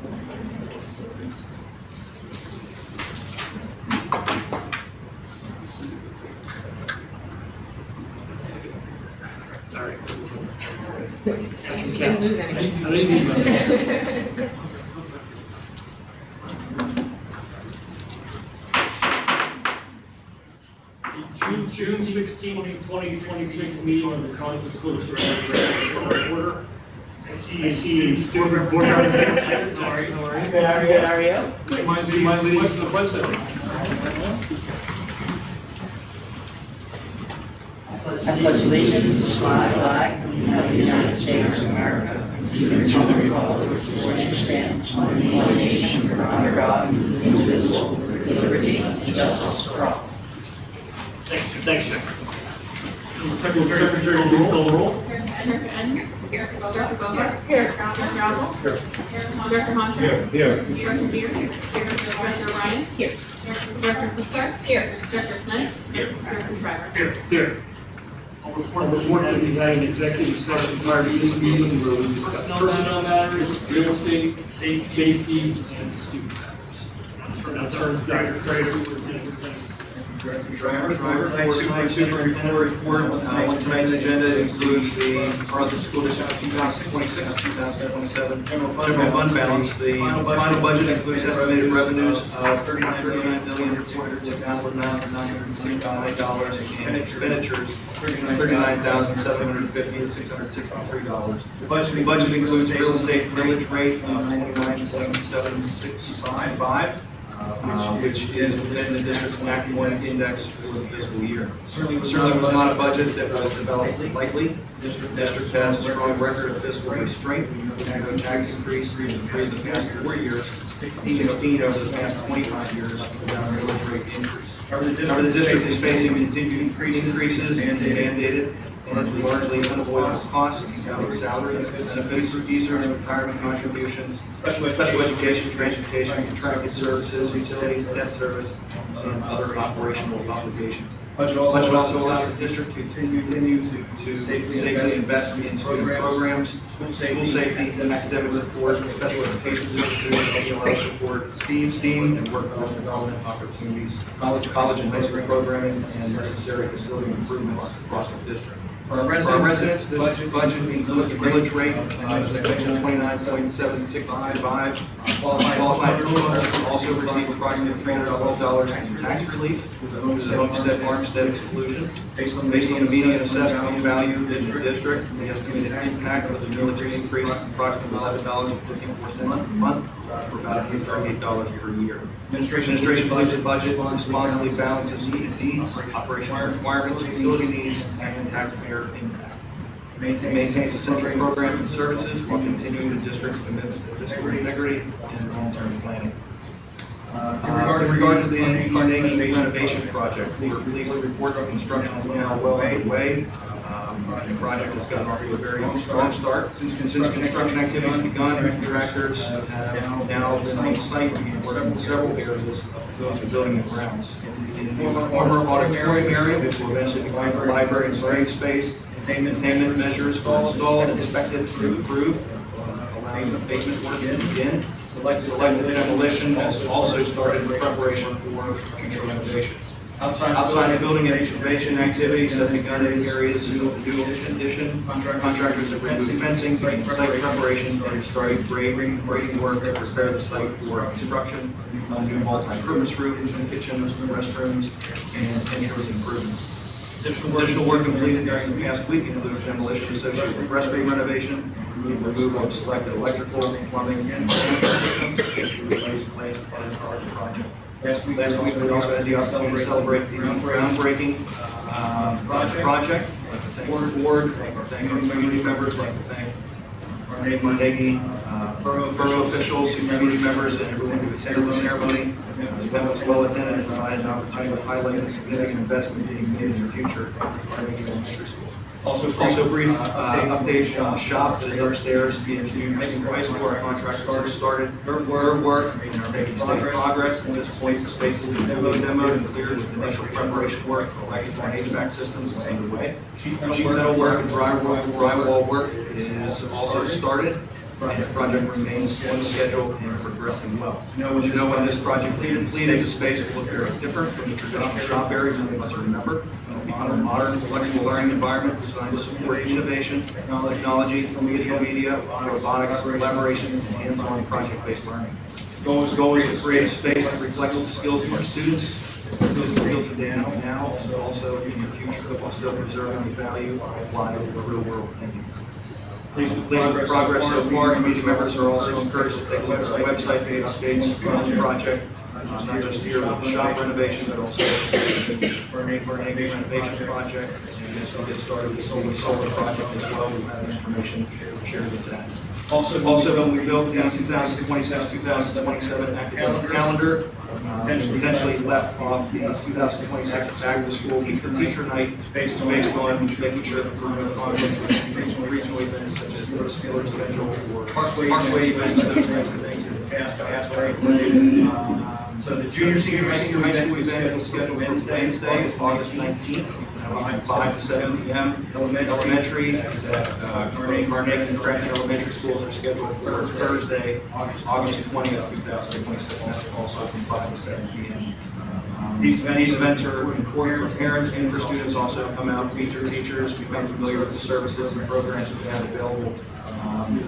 All right. You can't lose anything. I didn't need my- June 16, 2026 meeting of the College School District order. I see student board representative. How are you? Good, how are you? Do you mind leading us to the pledge ceremony? I pledge allegiance to the flag of the United States of America, and to the republic for which it stands, one nation, under God, indivisible, with liberty and justice for all. Thanks, Jeff. Secretary, will you call the roll? Director Edmonds. Here. Director Bova. Here. Dr. Gravel. Here. Director Montrose. Here. Director Beer. Here. Director Ryan. Here. Director Cooper. Here. Director Smith. Here. Director Schreiber. Here. I'll report that we had an executive session prior to this meeting where we discussed personnel matters, real estate, safety, and student matters. Now turn to Dr. Schreiber for his presentation. Director Schreiber, thanks, Superintendent report. On tonight's agenda includes the Carlton School District 2026-2027 general fund balance. The final budget includes estimated revenues of $39,406,969 and expenditures $39,750 to $663. The budget includes real estate millage rate of 29.7765. Which is within the district's NAC 1 index for the fiscal year. Certainly was not a budget that was developed lightly. The district has a strong record of fiscal restraint. We've had no tax increase in the past 4 years, 16 over the past 25 years without a millage rate increase. However, the district is facing continued increases mandated and largely unavoidable costs, including salaries, benefits, users, retirement contributions, special education, transportation, contracted services, utilities, debt service, and other operational obligations. Budget also allows the district to continue to safely invest in student programs, school safety, academic support, special education services, ALO support, STEAM, and workforce development opportunities, college and high school programming, and necessary facility improvements across the district. For our residents, the budget includes millage rate, as I mentioned, 29.7655. Qualified homeowners will also receive approximately $312 in tax relief with the homestead exclusion. Based on the median assessed home value in the district, the estimated impact of the millage rate increase is approximately $11.54 a month, for about $38 per year. Administration believes the budget responsibly balances needs, operational requirements, facility needs, and taxpayer impact. Maintains essential programs and services while continuing the district's commitment to fiscal integrity and long-term planning. In regard to the Carnegie renovation project, we were pleased to report that construction is now well underway. The project has gotten off to a very strong start. Since construction activities begun, contractors have now been on site and working in several areas of the building and grounds. In the former auditorium area, which will eventually become a library and learning space, containment measures were installed, inspected, approved, allowing the basement work to begin. Selected demolition has also started in preparation for future renovations. Outside the building and excavation activities have begun in areas of the new addition. Contractors have removed fencing, site preparation, and started grading work to prepare the site for construction. New multi-purpose roof, kitchens, restrooms, and entrance improvements. Additional work completed during the past week includes demolition associated with restroom renovation, removal of selected electrical, plumbing, and systems to replace plans as part of the project. Last week we also had the opportunity to celebrate the groundbreaking project. I'd like to thank the board, I'd like to thank our community members, I'd like to thank our Carnegie borough officials, community members, and everyone who attended the ceremony. That was well attended and provided an opportunity to highlight the significant investment being made in the future of Carnegie Elementary School. Also brief update on the shop that is upstairs being making price for our contract started her work and are making steady progress. At this point, the space will be demoed and cleared with initial preparation work for electrical and HVAC systems is underway. Sheet metal work and drywall work is also started. Project remains on schedule and progressing well. When this project completed, the space will look very different from the traditional shop areas many of us remember. It'll be a modern, flexible learning environment designed to support innovation, technology, digital media, robotics, collaboration, and hands-on project-based learning. The goal is to create a space that reflects the skills of our students, skills that they know now, also in the future, but while still preserving the value applied to the real world thinking. Pleased with progress so far. Community members are also encouraged to take a look at our website page updates on the project, not just here with the shop renovation, but also for an renovation project. And as we get started with the solar project as well, we have information to share with that. Also, when we built the 2026-2027 academic calendar, potentially left off the 2026 back to school teacher night based on making sure that we're going to regional events such as the Skiller schedule or Parkway events, those kinds of things in the past regulated. So the senior high school event is scheduled Wednesday, is August 19th. 5 to 7 p.m. Elementary is at Carnegie and Craft Elementary Schools are scheduled for Thursday, August 20th, 2026. And that's also from 5 to 7 p.m. These events are important for parents and for students. Also come out, feature teachers, become familiar with the services and programs that we have available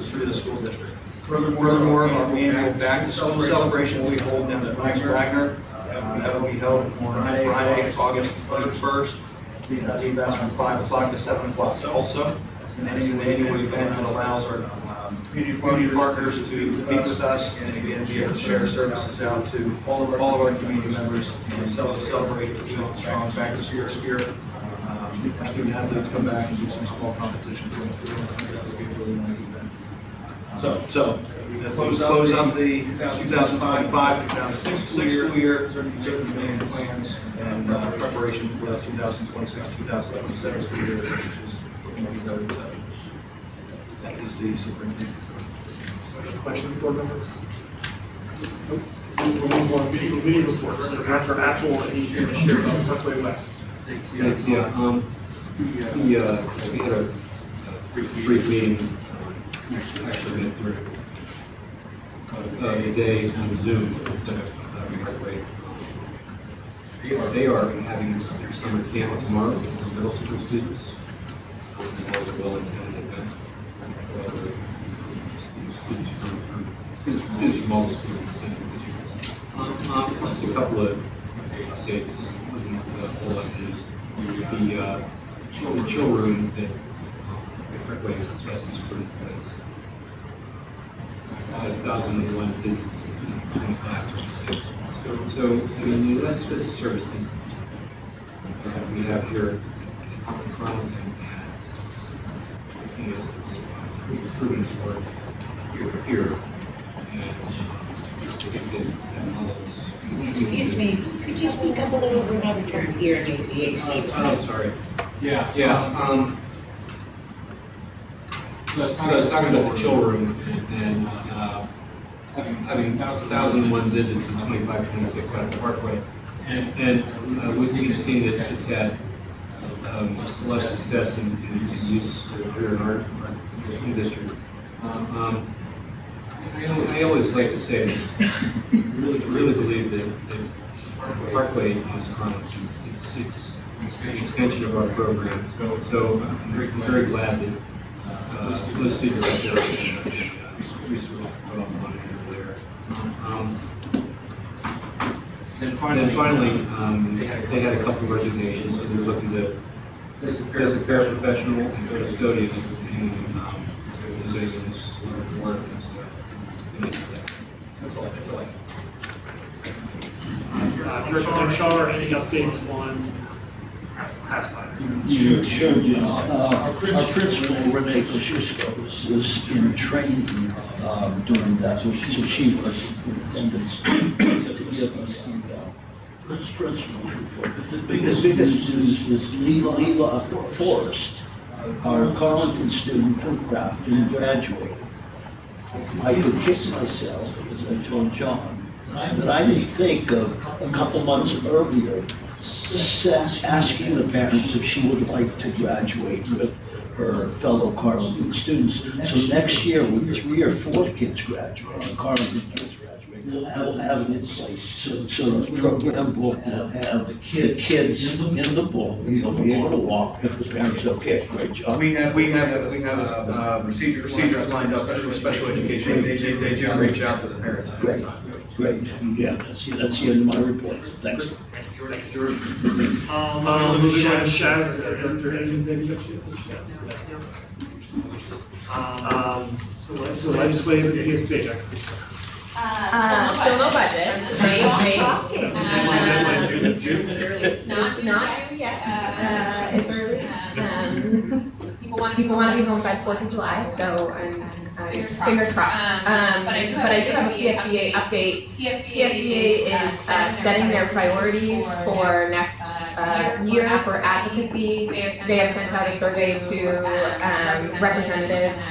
through the school district. Furthermore, our annual back to school celebration will be held down at Max Wagner. That will be held on Friday, August 31st. That's from 5 o'clock to 7 o'clock also. And an annual event that allows our community partners to meet with us and again be able to share services out to all of our community members and celebrate the strong back to school spirit. Our student athletes come back and do some small competitions in the field. I think that would be a really nice event. So as we close up the 2025-2026 school year, certainly making plans and preparation for the 2026-2027 school year, which is looking like very exciting. That is the superintendent. Questions, board members? Nope. We'll move on to committee reports. So Dr. Atwell, anything to share about Parkway West? Thanks, yeah. We had a brief meeting, actually, a day on Zoom instead of Parkway. They are having their summer camp tomorrow with middle school students. This is a well-intended event. Students from all the schools in the city. Just a couple of updates. Wasn't a whole lot of news. The chill room that Parkway is testing for is 5,001 visits in 25-26. So I mean, that's a service thing. We have here at Toronto, and it's proven its worth here. Excuse me, could you speak up a little? We're not trying to hear any of the AC. Oh, sorry. Yeah. So I was talking about the chill room and having 1,001 visits in 25-26 out of the Parkway. And we've seen that it's had a lot of success in use here in our school district. I always like to say that really believe that Parkway is it's an extension of our program. So I'm very glad that those students out there research put on the money there. Then finally, they had a couple of resignations, so they're looking to as a paraprofessional and custodian and who's work and stuff. That's all I have. Director Shaw, are any updates on Pathfinder? Sure, Jim. Our principal, Renee Kosciuszko, was in training during that, so she was in attendance to give us the principal's report. But the biggest news is Leela Forrest, our Carleton student from Crafton, graduated. I could kiss myself, as I told John, that I didn't think of a couple months earlier asking the parents if she would like to graduate with her fellow Carleton students. So next year, with 3 or 4 kids graduating, Carleton kids graduating, we'll have it in place. So the program will have the kids in the book, and they'll be able to walk if the parents okay. Great job. We have procedures lined up for special education. They do reach out to the parents. Great, great. Yeah, that's the end of my report. Thanks. Thank you, George. Moving on to Shaz, are there any executive sessions? So legislative PSP, Dr. Still no budget. June? It's not due yet. It's early. People want to be home by 4th of July, so fingers crossed. But I do have a PSBA update. PSBA is setting their priorities for next year for advocacy. They have sent out a survey to representatives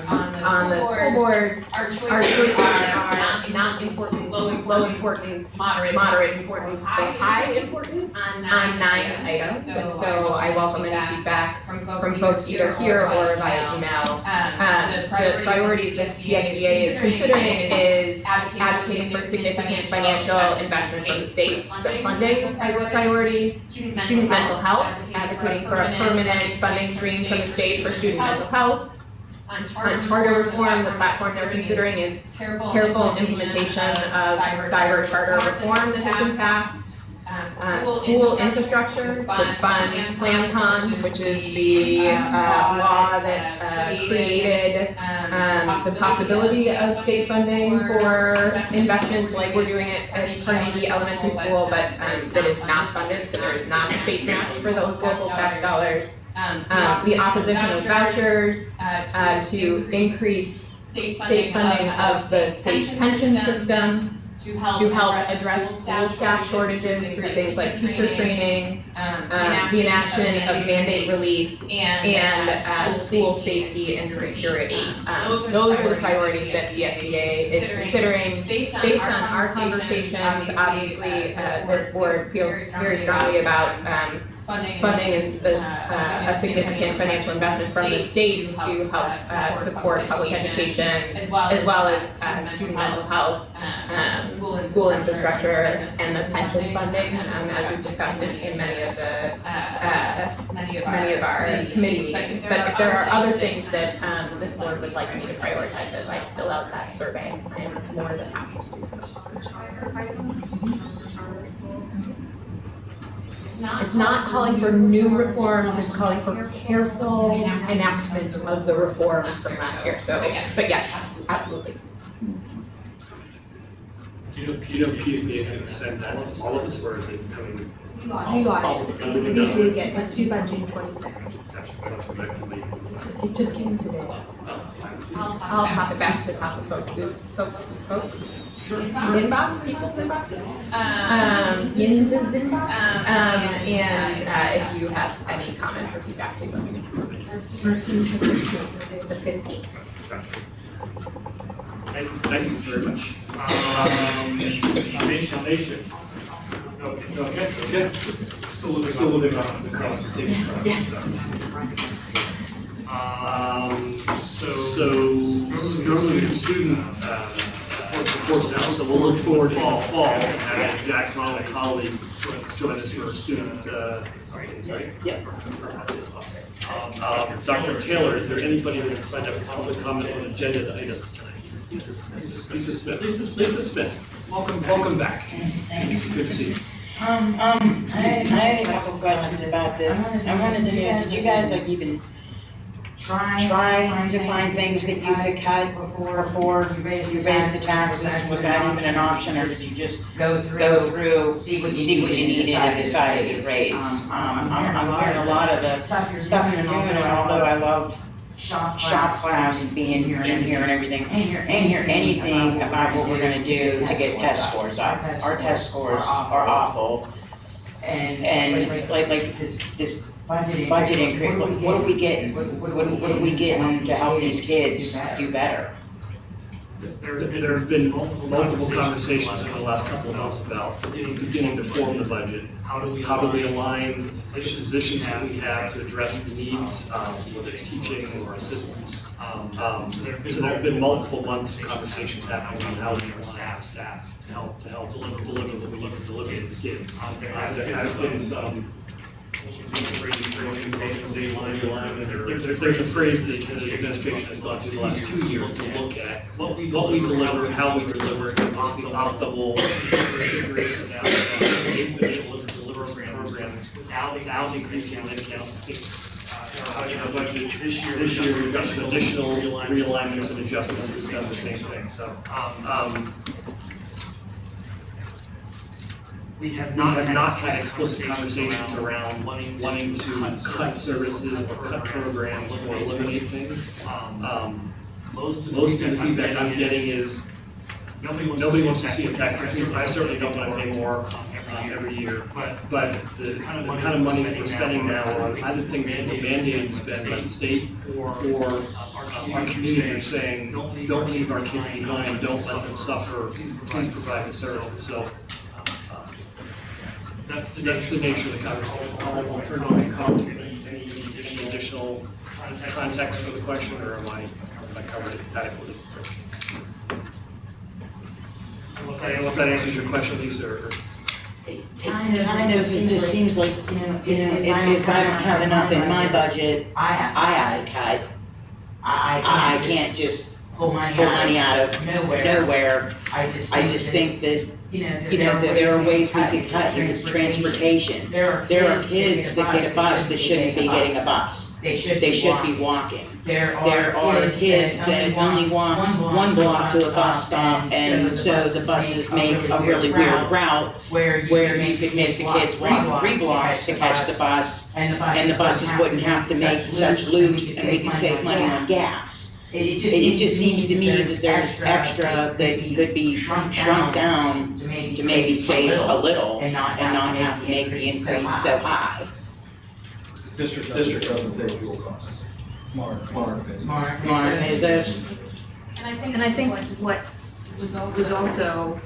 on the school boards. Our choices are not important, low importance, moderate importance, or high importance on 9 items. And so I welcome any feedback from folks either here or via email. The priorities that PSBA is considering is advocating for significant financial investment from the state, so funding as a priority, student mental health, advocating for a permanent funding stream from the state for student mental health. On charter reform, the platform they're considering is careful implementation of cyber charter reform that has been passed. School infrastructure to fund PlanCon, which is the law that created the possibility of state funding for investments like we're doing at Carnegie Elementary School, but that is not funded, so there is not a state match for those local tax dollars. The opposition of vouchers to increase state funding of the state pension system, to help address school staff shortages through things like teacher training, the inaction of mandate relief, and school safety and security. Those are the priorities that PSBA is considering. Based on our conversations, obviously, this board feels very strongly about funding is a significant financial investment from the state to help support public education, as well as student mental health, school infrastructure, and the pension funding, as we've discussed in many of our committee meetings. But if there are other things that this board would like me to prioritize as I fill out that survey, I am more than happy to do so. It's not calling for new reforms, it's calling for careful enactment of the reforms from last year. So, but yes, absolutely. You know PSBA is going to send that all of its words it's coming. You got it. It's due by June 26th. It just came today. I'll pop it back to the top of folks. Inbox, people's inboxes. Yin's inbox. And if you have any comments or feedback, please let me know. The 15th. Thank you very much. Nation. Okay. Still living off the transportation. Yes. So normally the student supports now, so we'll look forward to the fall and have Jack's Holland colleague join us for a student. Yeah. Dr. Taylor, is there anybody that has signed up for public comment on agenda items tonight? Lisa Smith, welcome back. It's good to see you. I had a couple questions about this. I wanted to know, did you guys like even try to find things that you could cut before you raise the taxes? Was that even an option, or did you just go through, see what you needed and decided to raise? I'm hearing a lot of the stuff you're doing, and although I love shop class and being in here and everything, ain't hear anything about what we're gonna do to get test scores up. Our test scores are awful. And like this budget increase, what are we getting? What are we getting to help these kids do better? There have been multiple conversations in the last couple of months about beginning to form the budget. How do we align the positions that we have to address the needs, whether it's teaching or assistants. So there have been multiple months of conversations happening on how we align staff to help deliver what we need to deliver to the kids. There has been some there's a phrase that the administration has gone through the last 2 years to look at what we deliver, how we deliver, what's the optimal configuration now, able to deliver programs without increasing headcount. Our budget this year we've got some additional realignments and adjustments that's done the same thing. So we have not had explicit conversations around wanting to cut services or cut programs or eliminate things. Most of the feedback I'm getting is nobody wants to see a tax increase. I certainly don't want to pay more every year. But the kind of money that we're spending now are either things that we're mandated to spend by the state or our community are saying, don't leave our kids behind, don't let them suffer, please provide the services. So that's the nature of the conversation. I'll turn on to colleagues. Any additional context for the question, or have I covered it adequately? I don't know if that answers your question, Lisa, or. It just seems like, if I don't have enough in my budget, I have to cut. I can't just pull money out of nowhere. I just think that, that there are ways we could cut in transportation. There are kids that get a bus that shouldn't be getting a bus. They should be walking. There are kids that only walk one block to a bus stop, and so the buses make a really weird route where you could make the kids walk 3 blocks to catch the bus, and the buses wouldn't have to make such loops, and we could save money on gas. It just seems to me that there's extra that could be shrunk down to maybe save a little and not have to make the increase so high. District doesn't pay fuel costs. Mark Is this? And I think what was also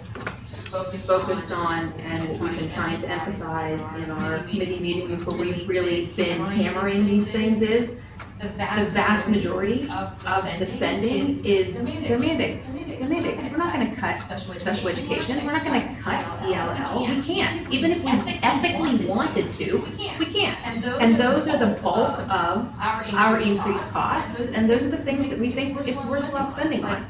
focused on, and what we've been trying to emphasize in our committee meetings where we've really been hammering these things is the vast majority of the spending is their mandates. Their mandates. We're not going to cut special education. We're not going to cut ELL. We can't. Even if we ethically wanted to, we can't. And those are the bulk of our increased costs. And those are the things that we think it's worthwhile spending on.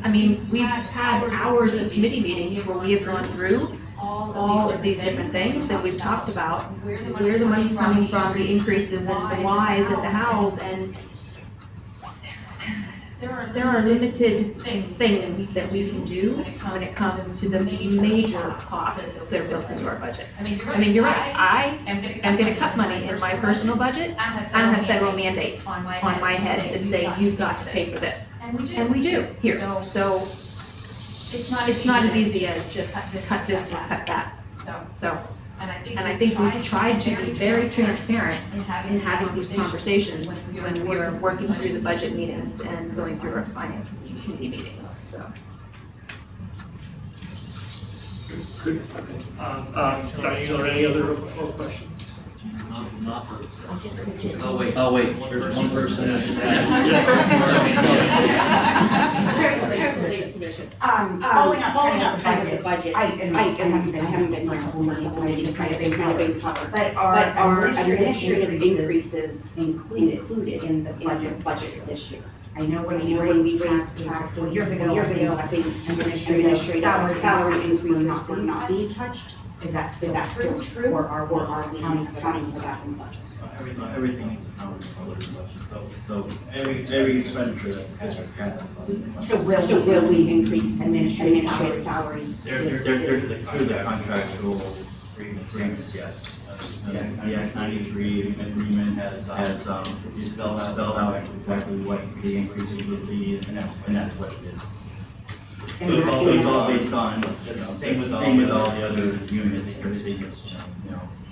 I mean, we've had hours of committee meetings where we have gone through all of these different things, and we've talked about where the money's coming from, the increases, and the whys and the hows, and there are limited things that we can do when it comes to the major costs that are built into our budget. I mean, you're right. I am going to cut money in my personal budget. I don't have federal mandates on my head that say you've got to pay for this, and we do here. So it's not as easy as just cut this or cut that. And I think we've tried to be very transparent in having these conversations when we are working through the budget meetings and going through our finance committee meetings. So. Good. Are there any other questions? Oh, wait, there's one person that just asked. Following up kind of the budget, I haven't been like whole money, it's kind of been covered. But are administrative increases included in the budget this year? I know when we passed years ago, I think administrative salary increases would not be touched. Is that still true, or are we accounting for that in the budget? Everything is accounted for in the budget. So every expenditure that the district has. So will we increase administrative salaries? Through the contractual agreements, yes. The Act 93 agreement has spelled out exactly what the increases will be, and that's what it is. So it's all based on, same with all the other units, everything is,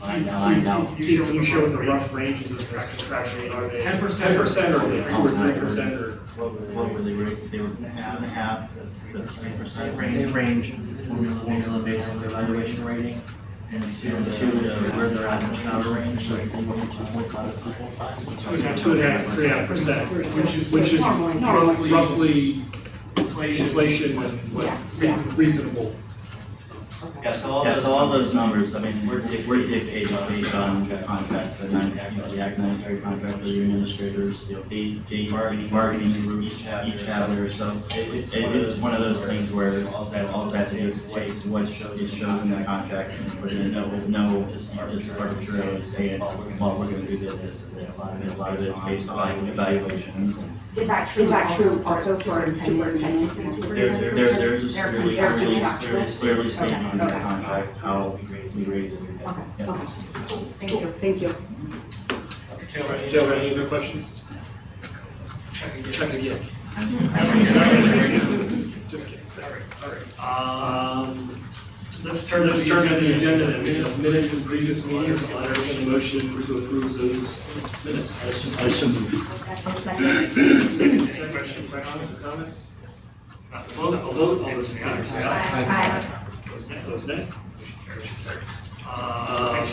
lined out. You show the rough ranges of contractually, are they 10% or 3%, or what were they rated? They were half the 3% range. Range, formula-based evaluation rating. And two, where they're at in the salary range, so it's 2.5% to 3.5%, which is roughly inflation and reasonable. Yeah, so all those numbers, I mean, we're dictated based on contracts, the Act 93 contract for the administrators, the bargaining groups each have theirs, so it's one of those things where all that is take what it shows in the contract, but there's no just arbitrarily saying, well, we're gonna do this, a lot of it based on evaluation. Is that true also for superintendents and assistants? There's a clearly stated in the contract how we rate it. Okay. Thank you. Taylor, any other questions? Check again. Just kidding. All right. Let's turn to the agenda. Minutes of previous meetings. I'll entertain a motion to approve those minutes. I so move. Second question, comments? Not the vote. All those in favor say aye. Opposed, nay.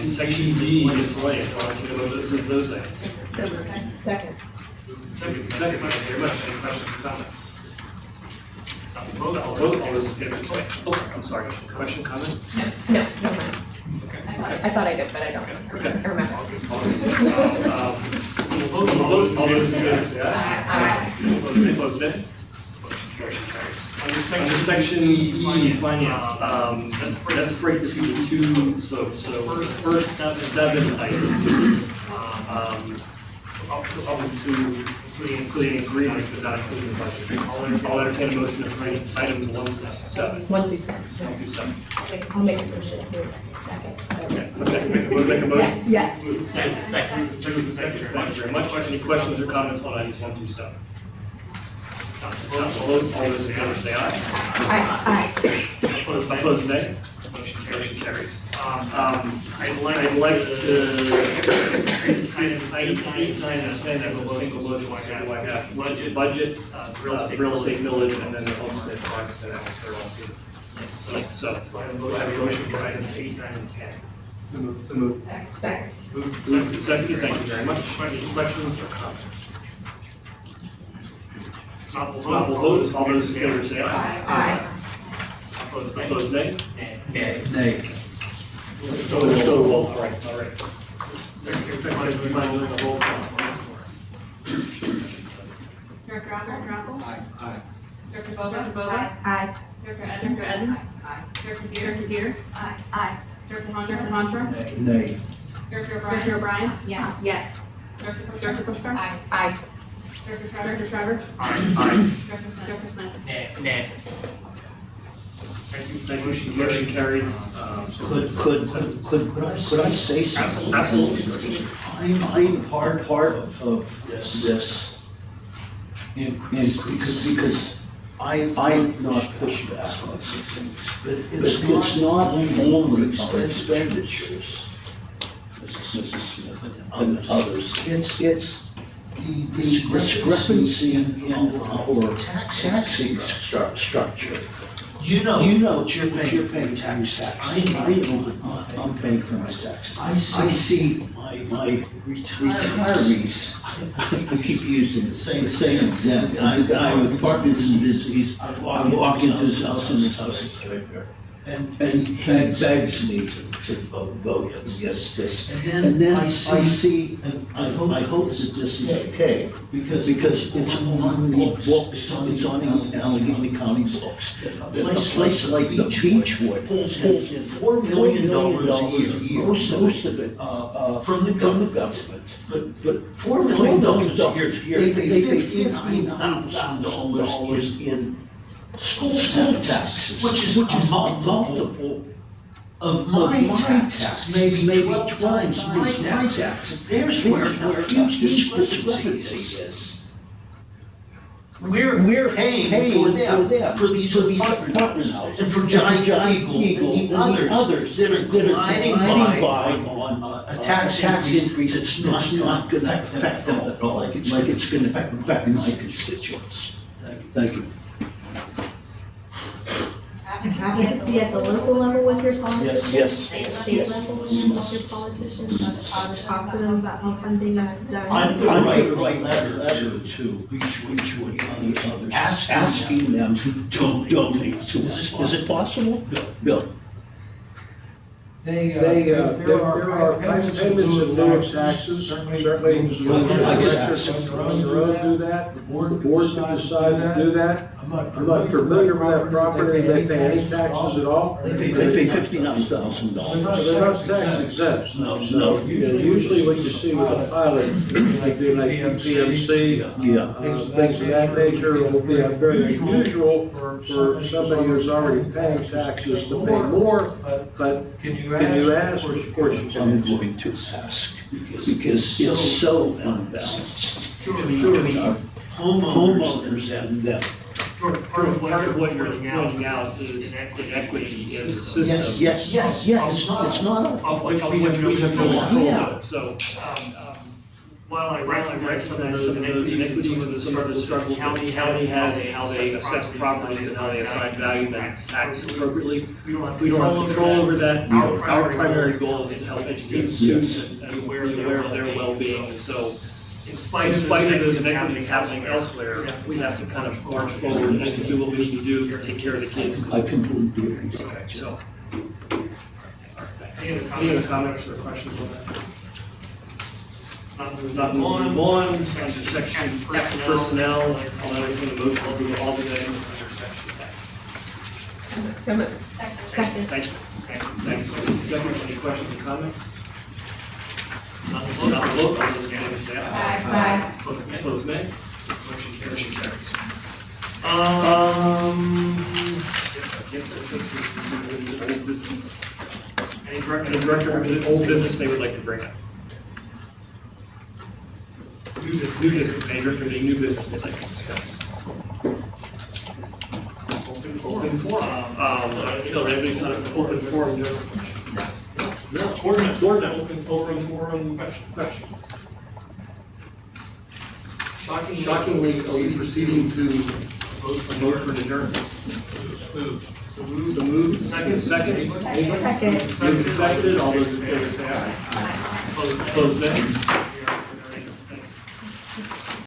Section D, miscellaneous. I'll entertain a motion to approve those items. Second. Second, thank you very much. Any questions or comments? Not the vote. All those in favor say aye. Oh, I'm sorry. Question, comment? No, mind. Okay. I thought I did, but I don't. Okay. I remember. All those in favor say aye. Opposed, nay. Under section E, finance, let's break this into two, so first seven items. So up to including agreements, but not including the budget. I'll entertain a motion to approve items 1 through 7. 1 through 7. 1 through 7. I'll make a motion. Second. Okay, make a motion? Yes. Second, thank you very much. Any questions or comments on items 1 through 7? All those in favor say aye. Aye. Opposed, nay. Motion carries. I'd like to treat items 8, 9, and 10 as a single motion. So do I have budget, real estate village, and then the homestead farmstead house. They're all two. So I have a motion for items 8, 9, and 10. So move. Second. Moved and seconded. Thank you very much. Any questions or comments? Not the vote. All those in favor say aye. Opposed, nay. Nay. Let's go to roll call. All right. Secretary, do you mind doing the roll call for us? Director Apple? Aye. Director Boga? Aye. Director Edmonds? Aye. Director Deere? Aye. Director Hontra? Nay. Director O'Brien? Yeah. Director Pushkar? Aye. Director Shriver? Aye. Director Smith? Nay. Thank you. Motion carries. Could I say something? Absolutely. I'm part of this, because I've not pushed back on something, but it's not only expenditures, Mrs. Smith and others, it's the discrepancy in our taxing structure. You know, you're paying tax. I know, I'm paying for my taxes. I see my retirees, I keep using the same example. A guy with Parkinson's disease, I walk into his house and his house is right there. And he begs me to vote against this. And then I see, and I hope that this is okay, because it's on the books, it's on the Allegheny County books. A place like the Beechwood pulls in $4 million a year, most of it from the government. But $4 million a year, they pay $59,000 in school taxes, which is a multiple of my tax, maybe 12 times my tax. There's where huge discrepancy is. We're paying for them, for these apartment houses, and for Giant Eagle and others that are gliding by on a tax increase that's not gonna affect them at all, like it's gonna affect my constituents. Thank you. Advocacy at the local level with your politicians? Yes. At the state level with your politicians? Talk to them about how funding is done? I'm gonna write letter to Beechwood and others, asking them to donate to us. Is it possible? Bill? There are payments in lieu of taxes, certainly, the directors on their own do that, the board can decide to do that. I'm not familiar with that property, they pay any taxes at all? They pay $59,000. They're not tax exempt, so, usually what you see with a pilot, like PMC, things of that nature, it will be very unusual for somebody who's already paying taxes to pay more, but can you ask? Of course you can. I'm going to ask, because it's so unbalanced between our homeowners and them. Part of what you're pointing out is inequity in the system. Yes, it's not Of which we have no control over. So, while I recognize some of those inequities and some of the struggles the county has and how they assess properties and how they assign value and tax appropriately, we don't have control over that. Our primary goal is to help educate students and be aware of their well-being. And so, in spite of those inequities happening elsewhere, we have to kind of march forward and do what we need to do to take care of the kids. I completely agree. Okay, so. Any other comments or questions on that? Not on, section personnel, I'll entertain a motion to do all the items under section F. So moved. Second. Thank you. Second, any questions or comments? Not the vote, all those in favor say aye. Aye. Opposed, nay. Motion carries. Old business. Any director of old business they would like to bring up? New business, any director of new business they'd like to discuss? Open forum. Anybody sign up for open forum? No, coordinate, open forum questions. Shockingly, are we proceeding to vote for adjournment? So move, second? Second. Moved and seconded, all those in favor say aye. Opposed, nay.